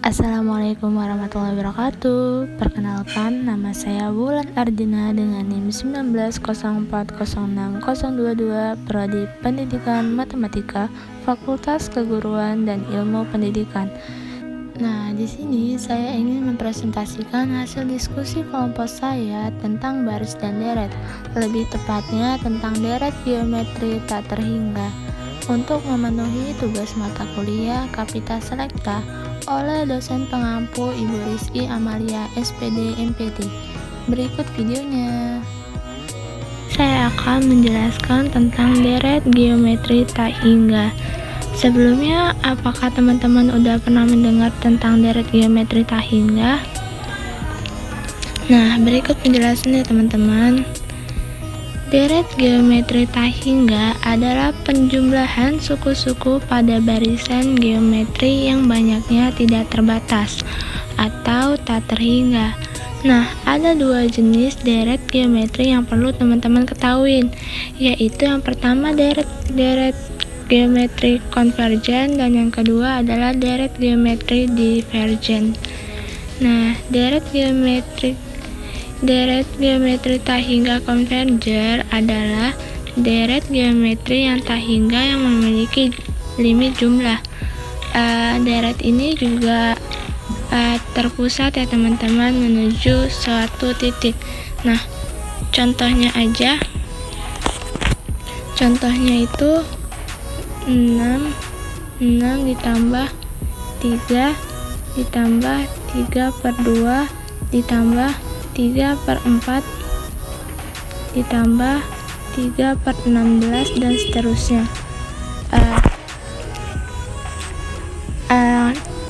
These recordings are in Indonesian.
Assalamualaikum warahmatullahi wabarakatuh. Perkenalkan, nama saya Wulan Ardina dengan NIM 1904060022, Prodi Pendidikan Matematika, Fakultas Keguruan dan Ilmu Pendidikan. Nah, di sini saya ingin mempresentasikan hasil diskusi kelompok saya tentang baris dan deret, lebih tepatnya tentang deret geometri tak terhingga. Untuk memenuhi tugas mata kuliah Kapita Selekta oleh dosen pengampu Ibu Rizky Amalia SPD MPT. Berikut videonya. Saya akan menjelaskan tentang deret geometri tak hingga. Sebelumnya, apakah teman-teman udah pernah mendengar tentang deret geometri tak hingga? Nah, berikut penjelasannya teman-teman. Deret geometri tak hingga adalah penjumlahan suku-suku pada barisan geometri yang banyaknya tidak terbatas atau tak terhingga. Nah, ada dua jenis deret geometri yang perlu teman-teman ketahui, yaitu yang pertama deret geometri konvergen dan yang kedua adalah deret geometri divergen. Nah, deret geometri tak hingga konverger adalah deret geometri yang tak hingga yang memiliki limit jumlah. Deret ini juga terpusat ya teman-teman menuju suatu titik. Nah, contohnya itu 6 ditambah 3 ditambah 3/2 ditambah 3/4 ditambah 3/16 dan seterusnya.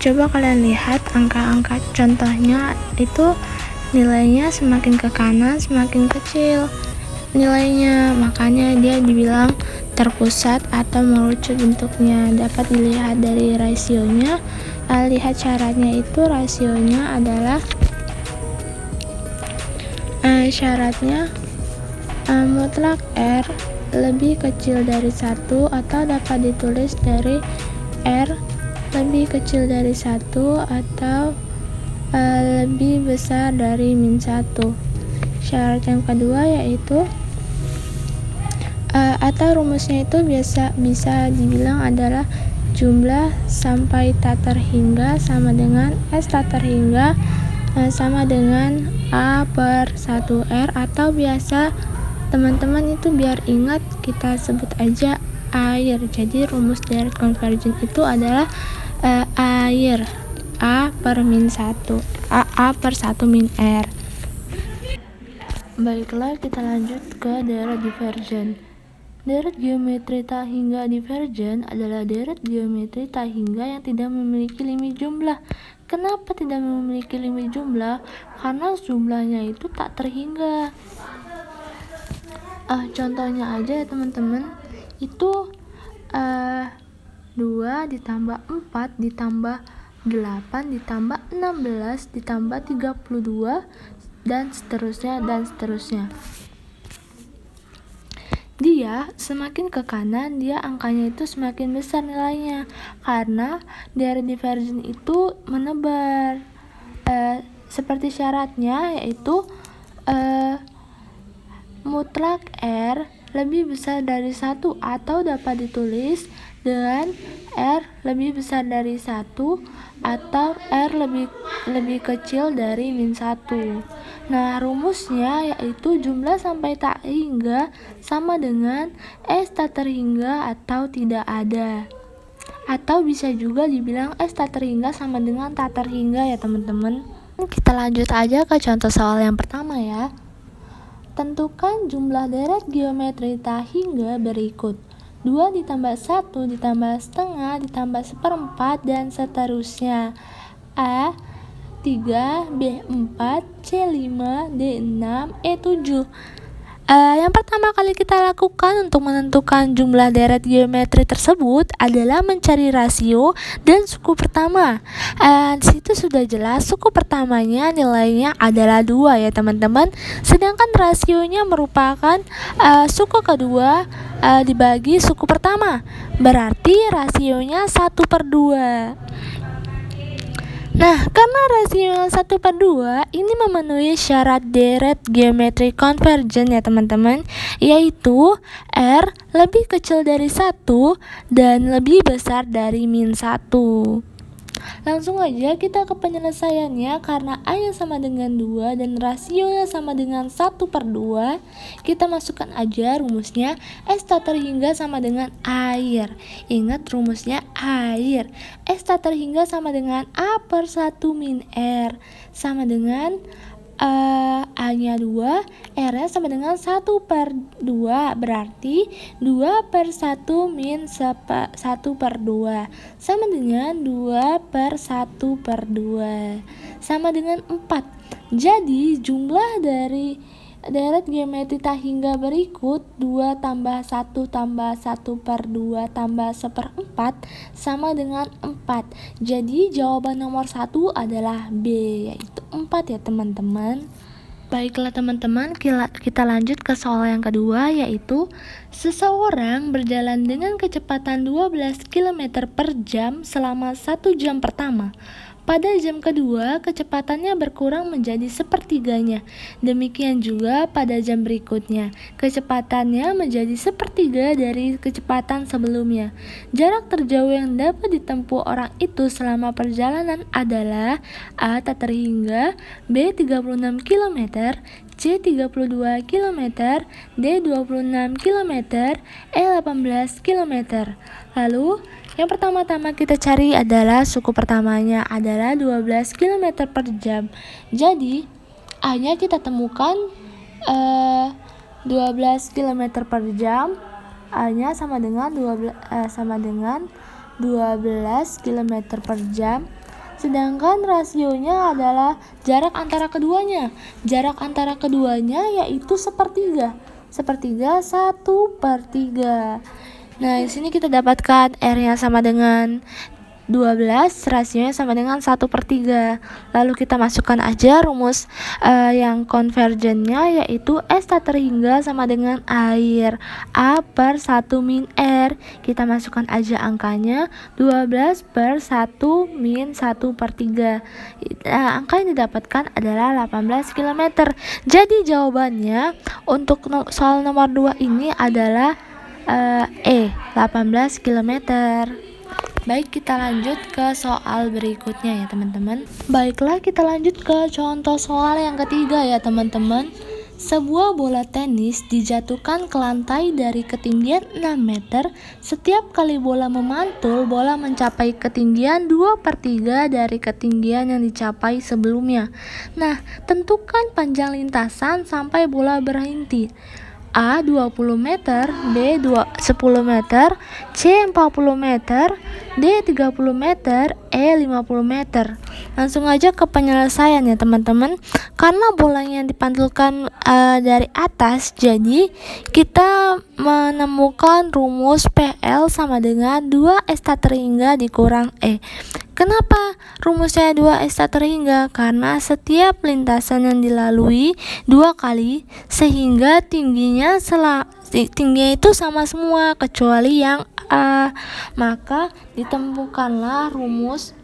Coba kalian lihat angka-angka contohnya itu nilainya semakin ke kanan semakin kecil nilainya, makanya dia dibilang terpusat atau mengerucut bentuknya. Dapat dilihat dari rasionya. Lihat syaratnya itu rasionya adalah mutlak R lebih kecil dari 1 atau dapat ditulis dari R lebih kecil dari 1 atau lebih besar dari -1. Syarat yang kedua yaitu atau rumusnya itu bisa dibilang adalah jumlah sampai tak terhingga sama dengan S tak terhingga sama dengan A/1R, atau biasa teman-teman itu biar ingat kita sebut aja air. Jadi rumus deret konvergen itu adalah air A/1 R. Baiklah, kita lanjut ke deret divergen. Deret geometri tak hingga divergen adalah deret geometri tak hingga yang tidak memiliki limit jumlah. Kenapa tidak memiliki limit jumlah? Karena jumlahnya itu tak terhingga. Contohnya aja ya teman-teman, itu 2 ditambah 4 ditambah 8 ditambah 16 ditambah 32 dan seterusnya. Dia semakin ke kanan, dia angkanya itu semakin besar nilainya, karena deret divergen itu menebar. Seperti syaratnya yaitu mutlak R lebih besar dari 1 atau dapat ditulis dengan R lebih besar dari 1 atau R lebih kecil dari -1. Nah, rumusnya yaitu jumlah sampai tak hingga sama dengan S tak terhingga atau tidak ada. Atau bisa juga dibilang S tak terhingga sama dengan tak terhingga ya teman-teman. Kita lanjut aja ke contoh soal yang pertama ya. Tentukan jumlah deret geometri tak hingga berikut: 2 ditambah 1 ditambah setengah ditambah 1/4 dan seterusnya. A 3, B 4, C 5, D 6, E 7. Yang pertama kali kita lakukan untuk menentukan jumlah deret geometri tersebut adalah mencari rasio dan suku pertama. Di situ sudah jelas suku pertamanya nilainya adalah 2 ya teman-teman. Sedangkan rasionya merupakan suku kedua dibagi suku pertama. Berarti rasionya 1/2. Nah, karena rasio 1/2 ini memenuhi syarat deret geometri konvergen ya teman-teman, yaitu R lebih kecil dari 1 dan lebih besar dari min 1. Langsung aja kita ke penyelesaiannya. Karena A-nya sama dengan 2 dan rasionya sama dengan 1/2, kita masukkan aja rumusnya. S tak terhingga sama dengan air. Ingat rumusnya air. S tak terhingga sama dengan A/1 min R, sama dengan A-nya 2, R-nya sama dengan 1/2, berarti 2/1 min 1/2 sama dengan 2/1/2 sama dengan 4. Jadi jumlah dari deret geometri tak hingga berikut 2 tambah 1 tambah 1/2 tambah 1/4 sama dengan 4. Jadi jawaban nomor 1 adalah B, yaitu 4 ya teman-teman. Baiklah teman-teman, kita lanjut ke soal yang kedua, yaitu seseorang berjalan dengan kecepatan 12 km per jam selama 1 jam pertama. Pada jam kedua, kecepatannya berkurang menjadi sepertiganya. Demikian juga pada jam berikutnya, kecepatannya menjadi sepertiga dari kecepatan sebelumnya. Jarak terjauh yang dapat ditempuh orang itu selama perjalanan adalah A. tak terhingga, B. 36 km, C. 32 km, D. 26 km, E. 18 km. Lalu yang pertama-tama kita cari adalah suku pertamanya adalah 12 km per jam. Jadi A-nya kita temukan 12 km per jam. A-nya sama dengan 12 km per jam. Sedangkan rasionya adalah jarak antara keduanya. Jarak antara keduanya yaitu sepertiga. Sepertiga 1/3. Nah, di sini kita dapatkan R-nya sama dengan 12, rasionya sama dengan 1/3. Lalu kita masukkan aja rumus yang konvergennya, yaitu S tak terhingga sama dengan air, A/1 min R. Kita masukkan aja angkanya, 12/1 min 1/3. Angka yang didapatkan adalah 18 km. Jadi jawabannya untuk soal nomor 2 ini adalah 18 km. Baik, kita lanjut ke soal berikutnya ya teman-teman. Baiklah, kita lanjut ke contoh soal yang ketiga ya teman-teman. Sebuah bola tenis dijatuhkan ke lantai dari ketinggian 6 meter. Setiap kali bola memantul, bola mencapai ketinggian 2/3 dari ketinggian yang dicapai sebelumnya. Nah, tentukan panjang lintasan sampai bola berhenti. A 20 meter, B 10 meter, C 40 meter, D 30 meter, E 50 meter. Langsung aja ke penyelesaian ya teman-teman. Karena bolanya dipantulkan dari atas, jadi kita menemukan rumus PL sama dengan 2S tak terhingga dikurang E. Kenapa rumusnya 2S tak terhingga? Karena setiap lintasan yang dilalui 2 kali, sehingga tingginya itu sama semua kecuali yang A. Maka ditemukanlah rumus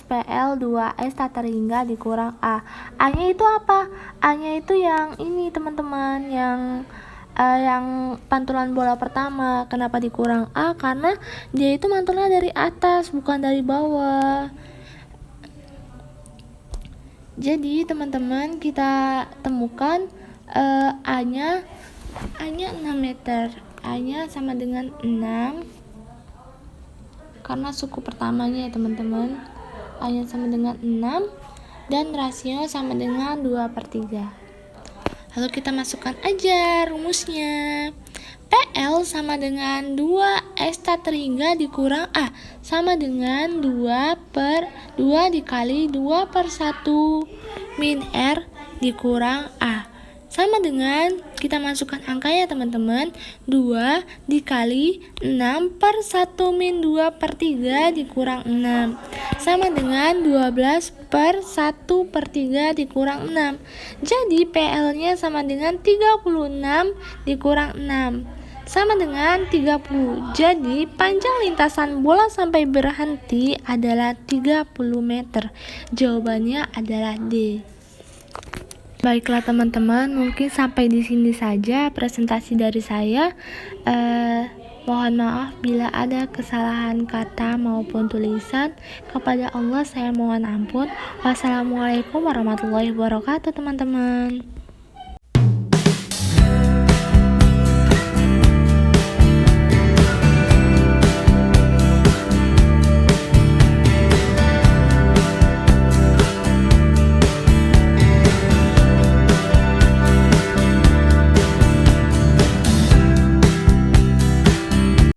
PL 2S tak terhingga dikurang A. A-nya itu apa? A-nya itu yang ini teman-teman, yang pantulan bola pertama. Kenapa dikurang A? Karena dia itu mantulnya dari atas, bukan dari bawah. Jadi teman-teman, kita temukan A-nya 6 meter. A-nya sama dengan 6 karena suku pertamanya ya teman-teman. A-nya sama dengan 6 dan rasio sama dengan 2/3. Lalu kita masukkan aja rumusnya. PL sama dengan 2S tak terhingga dikurang A, sama dengan 2 dikali 2/1 min R dikurang A, sama dengan, kita masukkan angka ya teman-teman, 2 dikali 6/1 min 2/3 dikurang 6, sama dengan 12/1/3 dikurang 6. Jadi PL nya sama dengan 36 dikurang 6, sama dengan 30. Jadi panjang lintasan bola sampai berhenti adalah 30 meter. Jawabannya adalah D. Baiklah teman-teman, mungkin sampai di sini saja presentasi dari saya. Mohon maaf bila ada kesalahan kata maupun tulisan. Kepada Allah saya mohon ampun. Wassalamualaikum warahmatullahi wabarakatuh teman-teman.